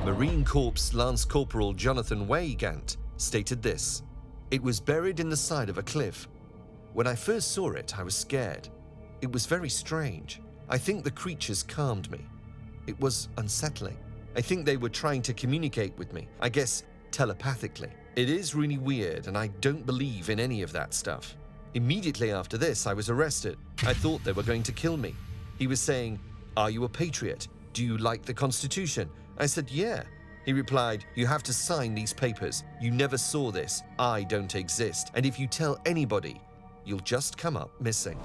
Marine Corps Lance Corporal Jonathan Weygant stated this: "It was buried in the side of a cliff. When I first saw it, I was scared. It was very strange. I think the creatures calmed me. It was unsettling. I think they were trying to communicate with me, I guess telepathically. It is really weird, and I don't believe in any of that stuff." Immediately after this, I was arrested. I thought they were going to kill me. He was saying, "Are you a patriot? Do you like the Constitution?" I said, "Yeah." He replied, "You have to sign these papers. You never saw this. I don't exist. And if you tell anybody, you'll just come up missing."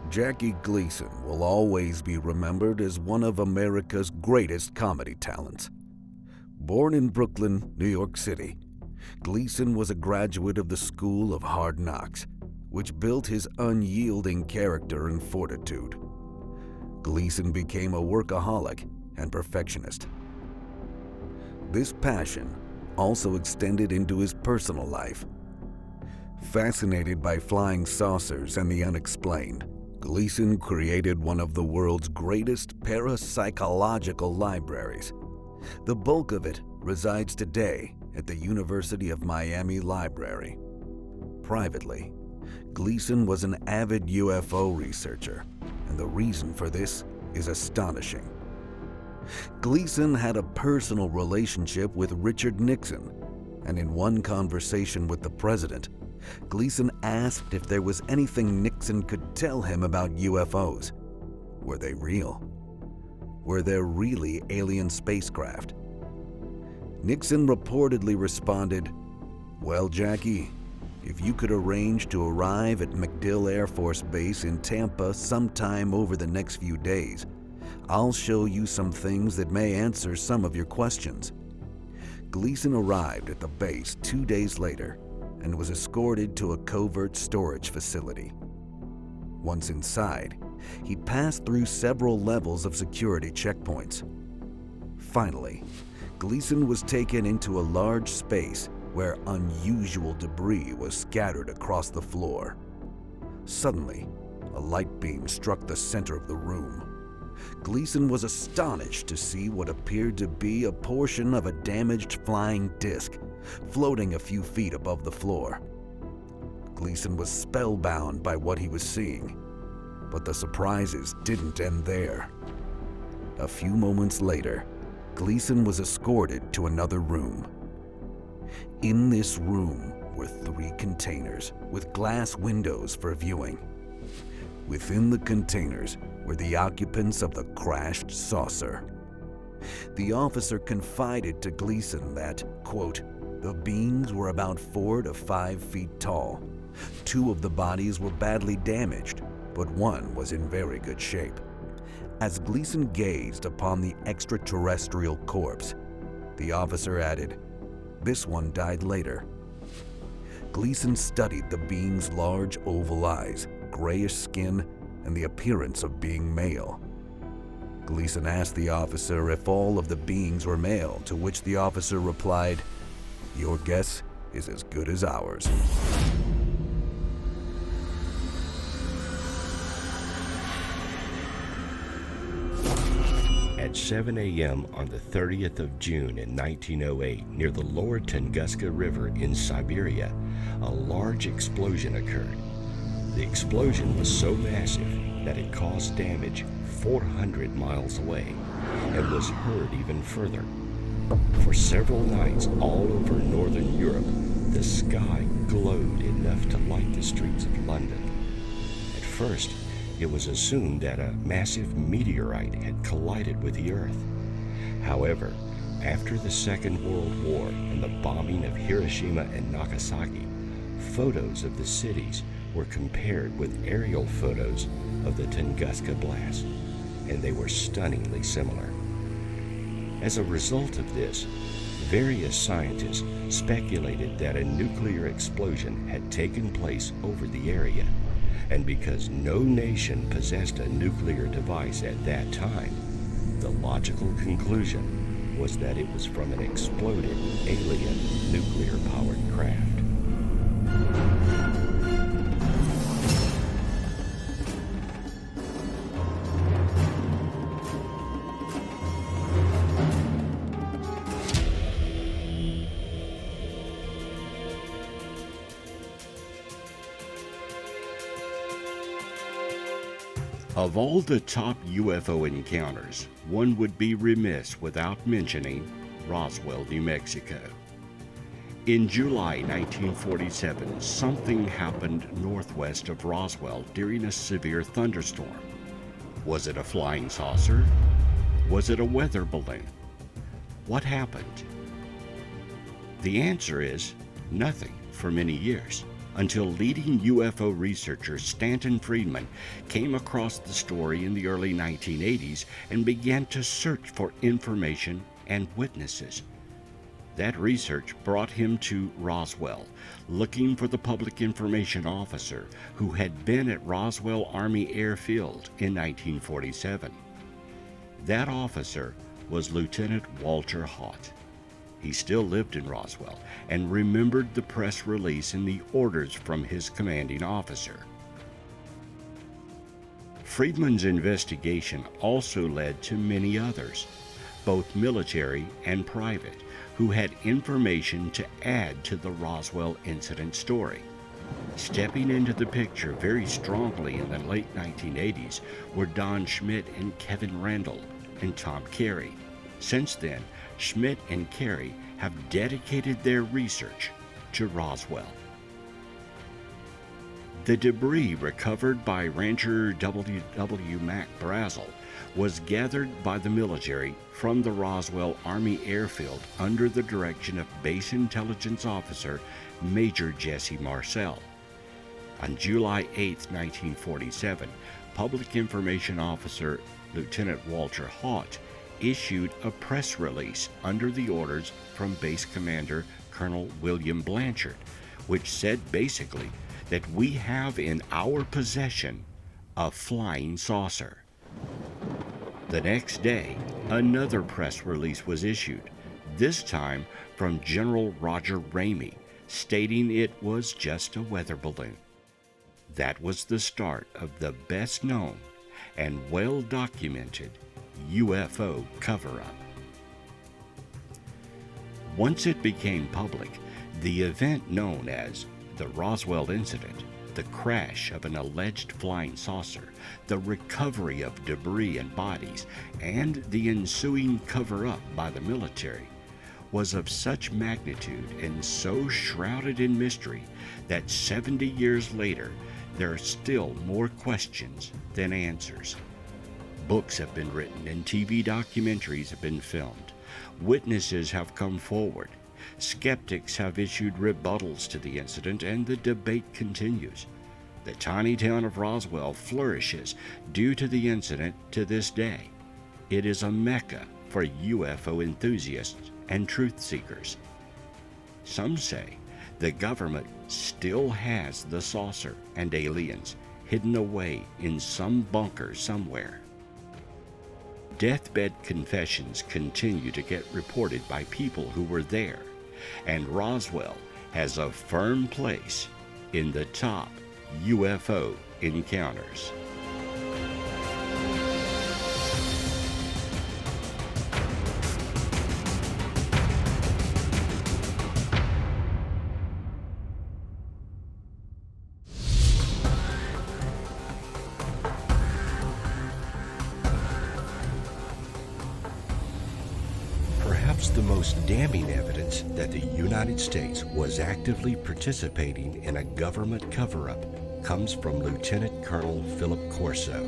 Jackie Gleason will always be remembered as one of America's greatest comedy talents. Born in Brooklyn, New York City, Gleason was a graduate of the School of Hard Knocks, which built his unyielding character and fortitude. Gleason became a workaholic and perfectionist. This passion also extended into his personal life. Fascinated by flying saucers and the unexplained, Gleason created one of the world's greatest parapsychological libraries. The bulk of it resides today at the University of Miami Library. Privately, Gleason was an avid UFO researcher, and the reason for this is astonishing. Gleason had a personal relationship with Richard Nixon, and in one conversation with the president, Gleason asked if there was anything Nixon could tell him about UFOs. Were they real? Were there really alien spacecraft? Nixon reportedly responded, "Well, Jackie, if you could arrange to arrive at MacDill Air Force Base in Tampa sometime over the next few days, I'll show you some things that may answer some of your questions." Gleason arrived at the base 2 days later and was escorted to a covert storage facility. Once inside, he passed through several levels of security checkpoints. Finally, Gleason was taken into a large space where unusual debris was scattered across the floor. Suddenly, a light beam struck the center of the room. Gleason was astonished to see what appeared to be a portion of a damaged flying disc floating a few feet above the floor. Gleason was spellbound by what he was seeing, but the surprises didn't end there. A few moments later, Gleason was escorted to another room. In this room were 3 containers with glass windows for viewing. Within the containers were the occupants of the crashed saucer. The officer confided to Gleason that, quote, "The beings were about 4 to 5 feet tall. 2 of the bodies were badly damaged, but 1 was in very good shape." As Gleason gazed upon the extraterrestrial corpse, the officer added, "This one died later." Gleason studied the being's large oval eyes, grayish skin, and the appearance of being male. Gleason asked the officer if all of the beings were male, to which the officer replied, "Your guess is as good as ours." At 7 a.m. on the 30th of June in 1908, near the lower Tunguska River in Siberia, a large explosion occurred. The explosion was so massive that it caused damage 400 miles away and was heard even further. For several nights all over northern Europe, the sky glowed enough to light the streets of London. At first, it was assumed that a massive meteorite had collided with the Earth. However, after the Second World War and the bombing of Hiroshima and Nagasaki, photos of the cities were compared with aerial photos of the Tunguska blast, and they were stunningly similar. As a result of this, various scientists speculated that a nuclear explosion had taken place over the area, and because no nation possessed a nuclear device at that time, the logical conclusion was that it was from an exploded alien nuclear-powered craft. Of all the top UFO encounters, one would be remiss without mentioning Roswell, New Mexico. In July 1947, something happened northwest of Roswell during a severe thunderstorm. Was it a flying saucer? Was it a weather balloon? What happened? The answer is nothing for many years, until leading UFO researcher Stanton Friedman came across the story in the early 1980s and began to search for information and witnesses. That research brought him to Roswell, looking for the public information officer who had been at Roswell Army Airfield in 1947. That officer was Lieutenant Walter Haut. He still lived in Roswell and remembered the press release and the orders from his commanding officer. Friedman's investigation also led to many others, both military and private, who had information to add to the Roswell incident story. Stepping into the picture very strongly in the late 1980s were Don Schmitt and Kevin Randall and Tom Carey. Since then, Schmitt and Carey have dedicated their research to Roswell. The debris recovered by Rancher W. Mac Brazel was gathered by the military from the Roswell Army Airfield under the direction of Base Intelligence Officer Major Jesse Marcel. On July 8, 1947, Public Information Officer Lieutenant Walter Haut issued a press release under the orders from Base Commander Colonel William Blanchard, which said basically that we have in our possession a flying saucer. The next day, another press release was issued, this time from General Roger Ramey, stating it was just a weather balloon. That was the start of the best known and well documented UFO cover-up. Once it became public, the event known as the Roswell incident, the crash of an alleged flying saucer, the recovery of debris and bodies, and the ensuing cover-up by the military, was of such magnitude and so shrouded in mystery that 70 years later, there are still more questions than answers. Books have been written and TV documentaries have been filmed. Witnesses have come forward. Skeptics have issued rebuttals to the incident, and the debate continues. The tiny town of Roswell flourishes due to the incident to this day. It is a mecca for UFO enthusiasts and truth seekers. Some say the government still has the saucer and aliens hidden away in some bunker somewhere. Deathbed confessions continue to get reported by people who were there, and Roswell has a firm place in the top UFO encounters. The most damning evidence that the United States was actively participating in a government cover-up comes from Lieutenant Colonel Philip Corso.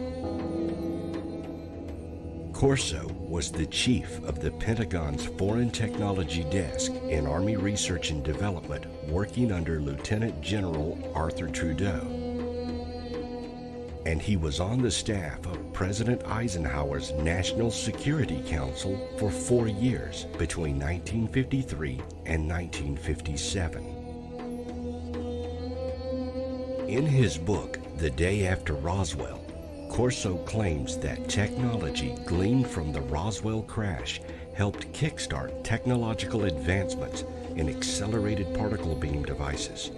Corso was the chief of the Pentagon's Foreign Technology Desk in Army Research and Development, working under Lieutenant General Arthur Trudeau. And he was on the staff of President Eisenhower's National Security Council for 4 years between 1953 and 1957. In his book, The Day After Roswell, Corso claims that technology gleaned from the Roswell crash helped kickstart technological advancements in accelerated particle beam devices,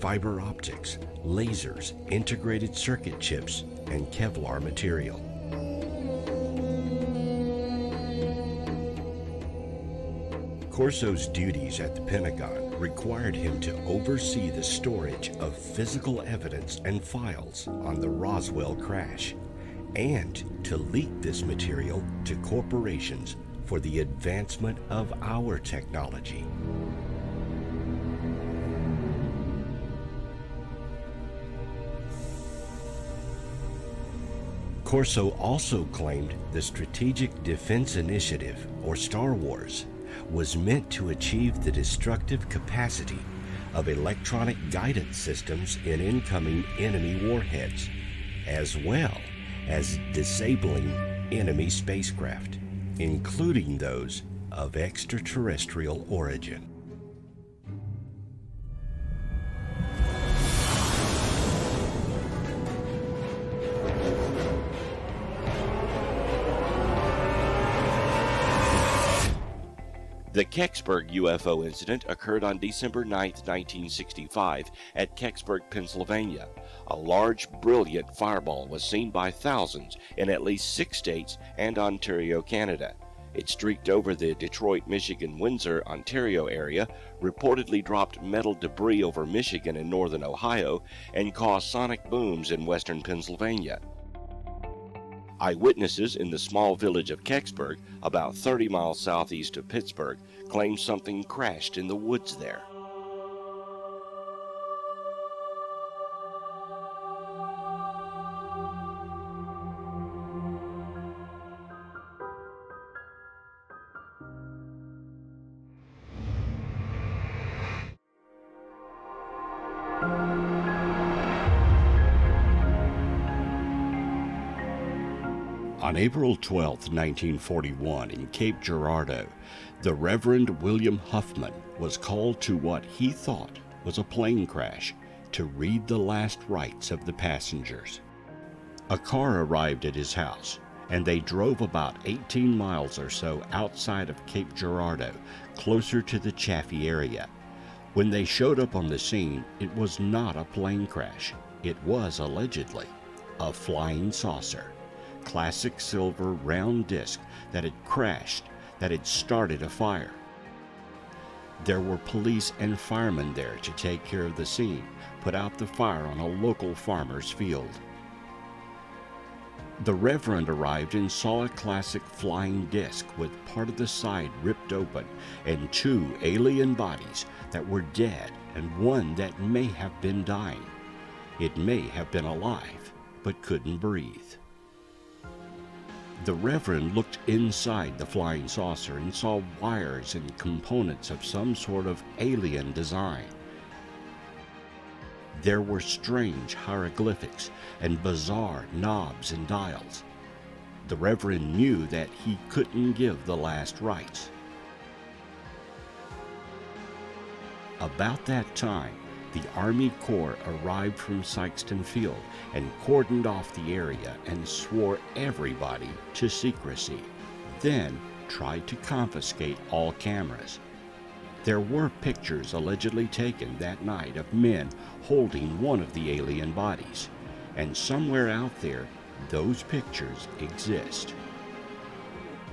fiber optics, lasers, integrated circuit chips, and Kevlar material. Corso's duties at the Pentagon required him to oversee the storage of physical evidence and files on the Roswell crash, and to leak this material to corporations for the advancement of our technology. Corso also claimed the Strategic Defense Initiative, or Star Wars, was meant to achieve the destructive capacity of electronic guidance systems in incoming enemy warheads, as well as disabling enemy spacecraft, including those of extraterrestrial origin. The Kecksburg UFO incident occurred on December 9, 1965, at Kecksburg, Pennsylvania. A large, brilliant fireball was seen by thousands in at least 6 states and Ontario, Canada. It streaked over the Detroit, Michigan, Windsor, Ontario area, reportedly dropped metal debris over Michigan and northern Ohio, and caused sonic booms in western Pennsylvania. Eyewitnesses in the small village of Kecksburg, about 30 miles southeast of Pittsburgh, claimed something crashed in the woods there. On April 12, 1941, in Cape Girardeau, the Reverend William Huffman was called to what he thought was a plane crash to read the last rites of the passengers. A car arrived at his house, and they drove about 18 miles or so outside of Cape Girardeau, closer to the Chaffee area. When they showed up on the scene, it was not a plane crash. It was, allegedly, a flying saucer. Classic silver round disc that had crashed, that had started a fire. There were police and firemen there to take care of the scene, put out the fire on a local farmer's field. The Reverend arrived and saw a classic flying disc with part of the side ripped open and 2 alien bodies that were dead and one that may have been dying. It may have been alive, but couldn't breathe. The Reverend looked inside the flying saucer and saw wires and components of some sort of alien design. There were strange hieroglyphics and bizarre knobs and dials. The Reverend knew that he couldn't give the last rites. About that time, the Army Corps arrived from Sykeston Field and cordoned off the area and swore everybody to secrecy, then tried to confiscate all cameras. There were pictures allegedly taken that night of men holding one of the alien bodies, and somewhere out there, those pictures exist.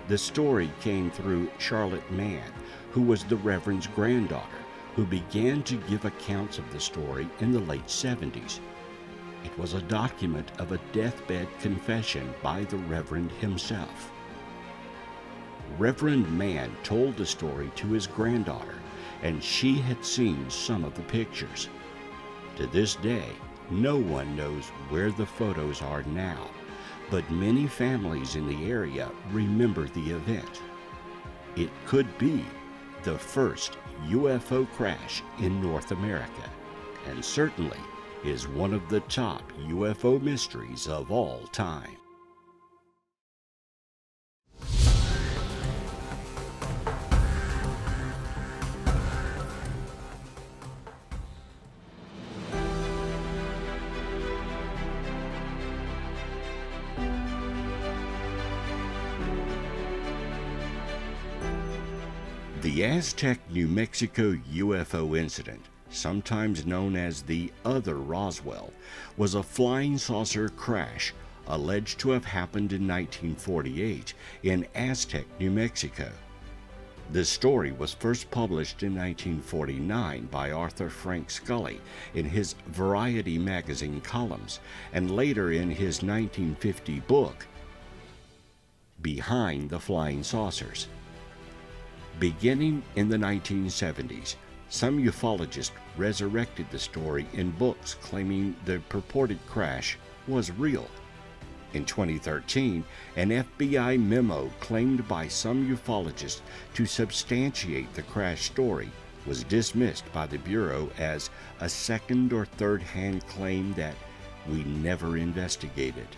The story came through Charlotte Mann, who was the Reverend's granddaughter, who began to give accounts of the story in the late 70s. It was a document of a deathbed confession by the Reverend himself. Reverend Mann told the story to his granddaughter, and she had seen some of the pictures. To this day, no one knows where the photos are now, but many families in the area remember the event. It could be the first UFO crash in North America, and certainly is one of the top UFO mysteries of all time. The Aztec, New Mexico UFO incident, sometimes known as the other Roswell, was a flying saucer crash alleged to have happened in 1948 in Aztec, New Mexico. This story was first published in 1949 by Arthur Frank Scully in his Variety magazine columns, and later in his 1950 book, Behind the Flying Saucers. Beginning in the 1970s, some ufologists resurrected the story in books claiming the purported crash was real. In 2013, an FBI memo claimed by some ufologists to substantiate the crash story was dismissed by the Bureau as a second or third-hand claim that we never investigated.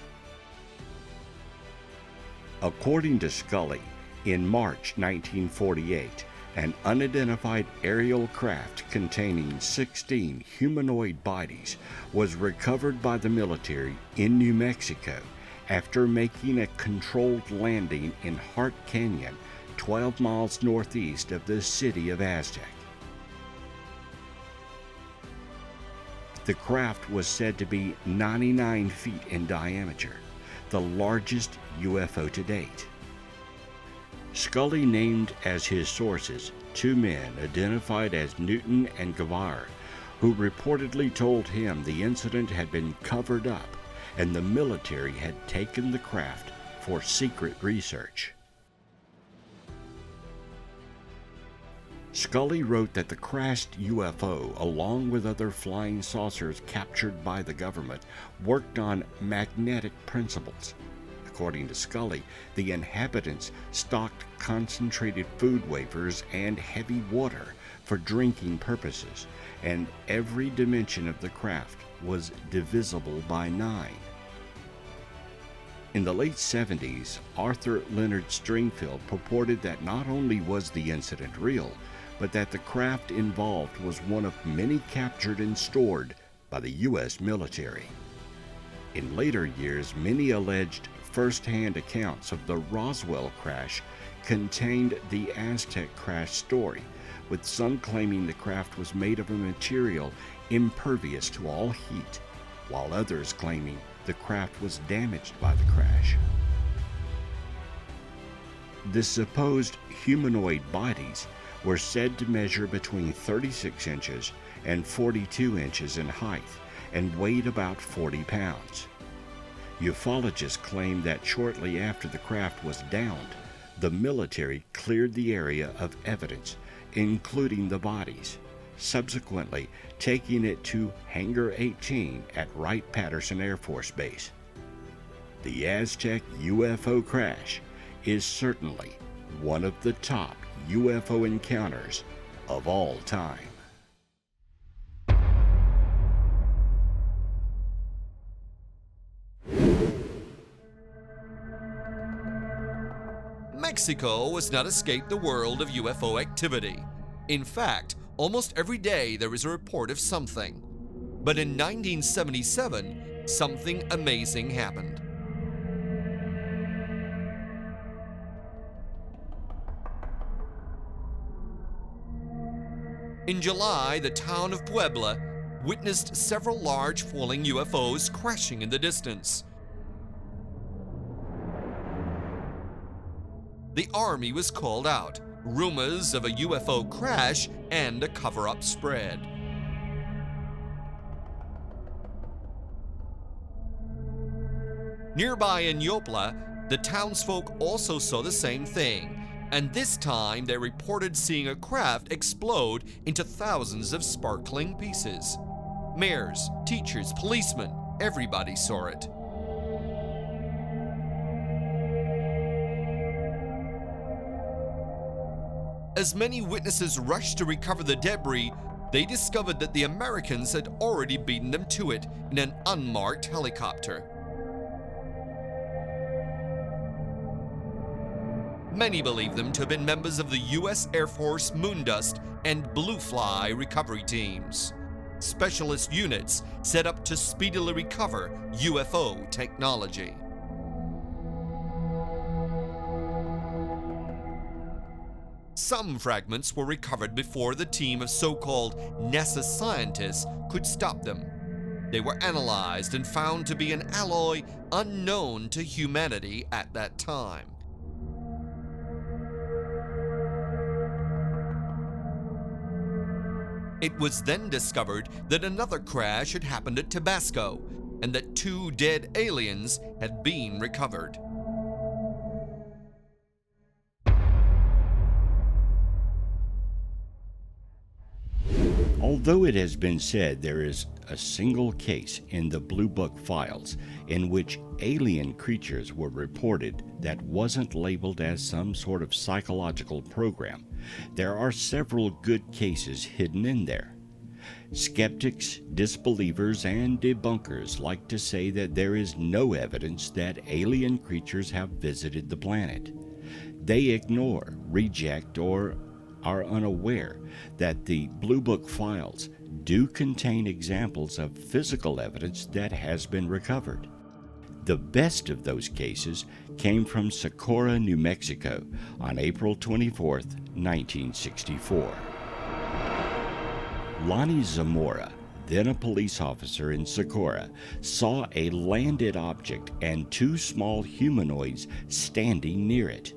According to Scully, in March 1948, an unidentified aerial craft containing 16 humanoid bodies was recovered by the military in New Mexico after making a controlled landing in Hart Canyon, 12 miles northeast of the city of Aztec. The craft was said to be 99 feet in diameter, the largest UFO to date. Scully named as his sources two men identified as Newton and Guevara, who reportedly told him the incident had been covered up and the military had taken the craft for secret research. Scully wrote that the crashed UFO, along with other flying saucers captured by the government, worked on magnetic principles. According to Scully, the inhabitants stocked concentrated food wafers and heavy water for drinking purposes, and every dimension of the craft was divisible by 9. In the late 70s, Arthur Leonard Stringfield purported that not only was the incident real, but that the craft involved was one of many captured and stored by the U.S. military. In later years, many alleged first-hand accounts of the Roswell crash contained the Aztec crash story, with some claiming the craft was made of a material impervious to all heat, while others claiming the craft was damaged by the crash. The supposed humanoid bodies were said to measure between 36 inches and 42 inches in height and weighed about 40 pounds. Ufologists claim that shortly after the craft was downed, the military cleared the area of evidence, including the bodies, subsequently taking it to Hangar 18 at Wright-Patterson Air Force Base. The Aztec UFO crash is certainly one of the top UFO encounters of all time. Mexico has not escaped the world of UFO activity. In fact, almost every day there is a report of something. But in 1977, something amazing happened. In July, the town of Puebla witnessed several large falling UFOs crashing in the distance. The army was called out. Rumors of a UFO crash and a cover-up spread. Nearby in Yopla, the townsfolk also saw the same thing, and this time they reported seeing a craft explode into thousands of sparkling pieces. Mayors, teachers, policemen, everybody saw it. As many witnesses rushed to recover the debris, they discovered that the Americans had already beaten them to it in an unmarked helicopter. Many believe them to have been members of the U.S. Air Force Moondust and Blue Fly recovery teams, specialist units set up to speedily recover UFO technology. Some fragments were recovered before the team of so-called NASA scientists could stop them. They were analyzed and found to be an alloy unknown to humanity at that time. It was then discovered that another crash had happened at Tabasco and that 2 dead aliens had been recovered. Although it has been said there is a single case in the Blue Book files in which alien creatures were reported that wasn't labeled as some sort of psychological program, there are several good cases hidden in there. Skeptics, disbelievers, and debunkers like to say that there is no evidence that alien creatures have visited the planet. They ignore, reject, or are unaware that the Blue Book files do contain examples of physical evidence that has been recovered. The best of those cases came from Socorro, New Mexico on April 24, 1964. Lonnie Zamora, then a police officer in Socorro, saw a landed object and 2 small humanoids standing near it.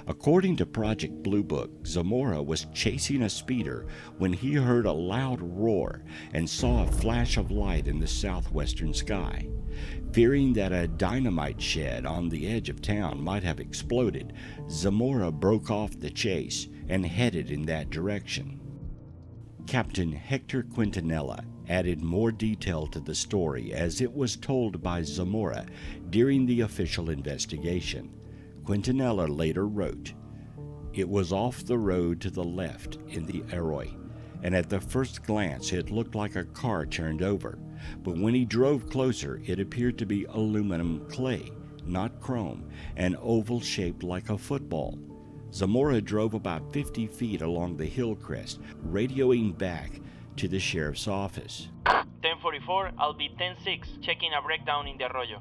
According to Project Blue Book, Zamora was chasing a speeder when he heard a loud roar and saw a flash of light in the southwestern sky. Fearing that a dynamite shed on the edge of town might have exploded, Zamora broke off the chase and headed in that direction. Captain Hector Quintanilla added more detail to the story as it was told by Zamora during the official investigation. Quintanilla later wrote, "It was off the road to the left in the Arroyo, and at the first glance it looked like a car turned over, but when he drove closer it appeared to be aluminum clay, not chrome, and oval shaped like a football." Zamora drove about 50 feet along the hill crest, radioing back to the sheriff's office. 1044, I'll be 10-6, checking a breakdown in the Arroyo.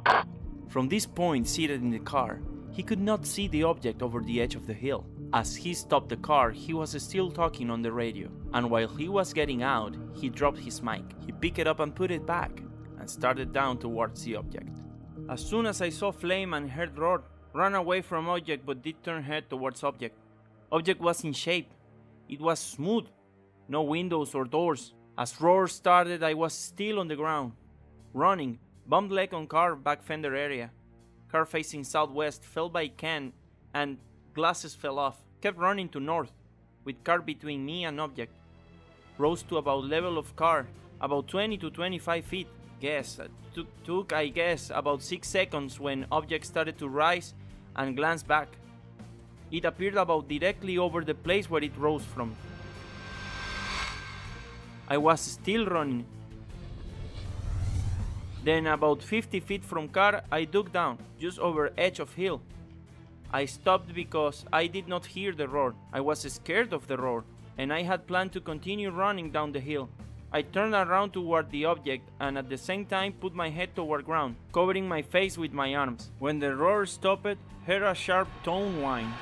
From this point, seated in the car, he could not see the object over the edge of the hill. As he stopped the car, he was still talking on the radio, and while he was getting out, he dropped his mic. He picked it up and put it back, and started down towards the object. As soon as I saw flame and heard roar, ran away from object but did turn head towards object. Object was in shape. It was smooth, no windows or doors. As roar started, I was still on the ground, running, bumped leg on car back fender area. Car facing southwest, fell by can, and glasses fell off. Kept running to north, with car between me and object. Rose to about level of car, about 20 to 25 feet. Took I guess about 6 seconds when object started to rise and glanced back. It appeared about directly over the place where it rose from. I was still running. Then about 50 feet from car, I dug down, just over edge of hill. I stopped because I did not hear the roar. I was scared of the roar, and I had planned to continue running down the hill. I turned around toward the object and at the same time put my head toward ground, covering my face with my arms. When the roar stopped, heard a sharp tone whine,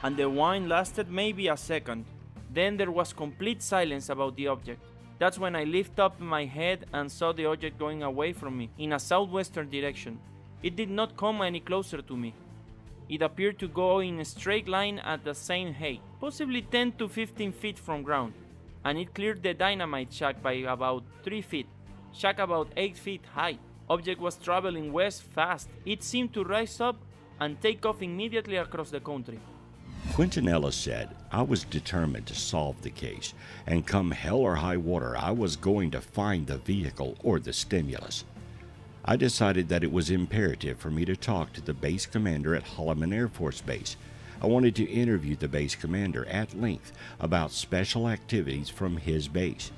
and the whine lasted maybe a second. Then there was complete silence about the object. That's when I lifted up my head and saw the object going away from me in a southwestern direction. It did not come any closer to me. It appeared to go in a straight line at the same height, possibly 10 to 15 feet from ground, and it cleared the dynamite shack by about 3 feet, shack about 8 feet high. Object was traveling west fast. It seemed to rise up and take off immediately across the country. Quintanilla said, "I was determined to solve the case, and come hell or high water, I was going to find the vehicle or the stimulus. I decided that it was imperative for me to talk to the base commander at Holloman Air Force Base. I wanted to interview the base commander at length about special activities from his base.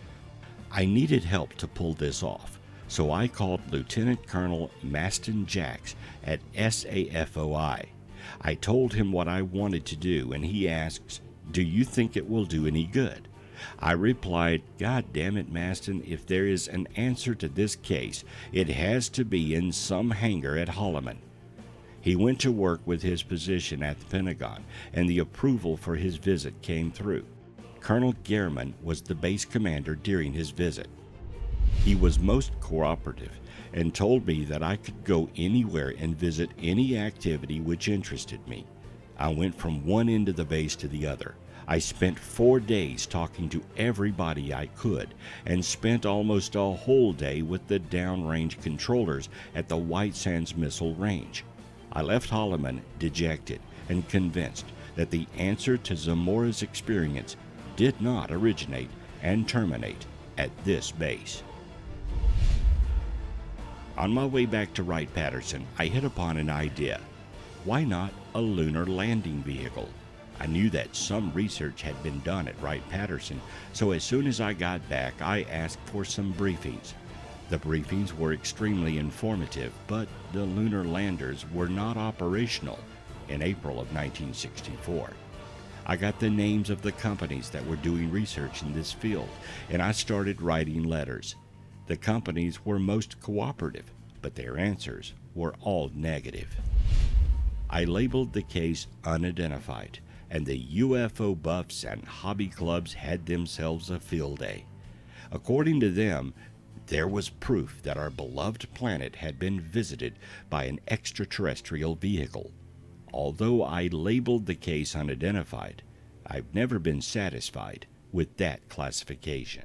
I needed help to pull this off, so I called Lieutenant Colonel Maston Jacks at SAFOI. I told him what I wanted to do, and he asks, 'Do you think it will do any good?' I replied, 'God damn it, Maston, if there is an answer to this case, it has to be in some hangar at Holloman.' He went to work with his position at the Pentagon, and the approval for his visit came through. Colonel Gehrman was the base commander during his visit. He was most cooperative and told me that I could go anywhere and visit any activity which interested me. I went from one end of the base to the other. I spent 4 days talking to everybody I could and spent almost a whole day with the downrange controllers at the White Sands Missile Range. I left Holloman dejected and convinced that the answer to Zamora's experience did not originate and terminate at this base. On my way back to Wright-Patterson, I hit upon an idea. Why not a lunar landing vehicle? I knew that some research had been done at Wright-Patterson, so as soon as I got back, I asked for some briefings. The briefings were extremely informative, but the lunar landers were not operational in April of 1964. I got the names of the companies that were doing research in this field, and I started writing letters. The companies were most cooperative, but their answers were all negative. I labeled the case unidentified, and the UFO buffs and hobby clubs had themselves a field day. According to them, there was proof that our beloved planet had been visited by an extraterrestrial vehicle. Although I labeled the case unidentified, I've never been satisfied with that classification.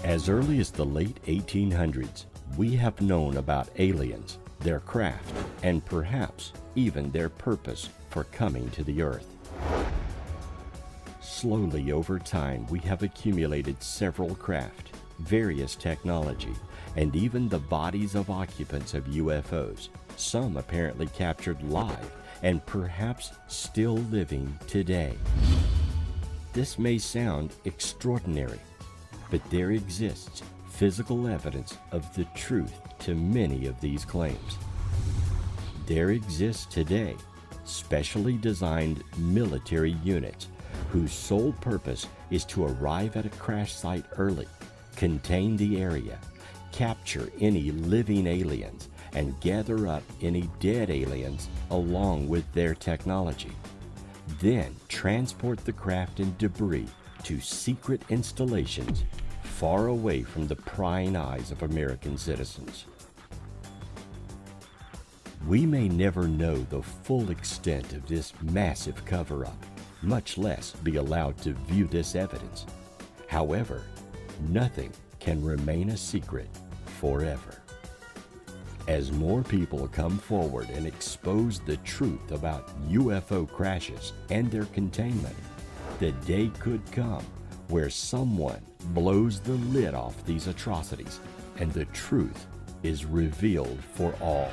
As early as the late 1800s, we have known about aliens, their craft, and perhaps even their purpose for coming to the Earth. Slowly over time, we have accumulated several craft, various technology, and even the bodies of occupants of UFOs, some apparently captured live and perhaps still living today. This may sound extraordinary, but there exists physical evidence of the truth to many of these claims. There exists today specially designed military units whose sole purpose is to arrive at a crash site early, contain the area, capture any living aliens, and gather up any dead aliens along with their technology. Then transport the craft and debris to secret installations far away from the prying eyes of American citizens. We may never know the full extent of this massive cover-up, much less be allowed to view this evidence. However, nothing can remain a secret forever. As more people come forward and expose the truth about UFO crashes and their containment, the day could come where someone blows the lid off these atrocities and the truth is revealed for all.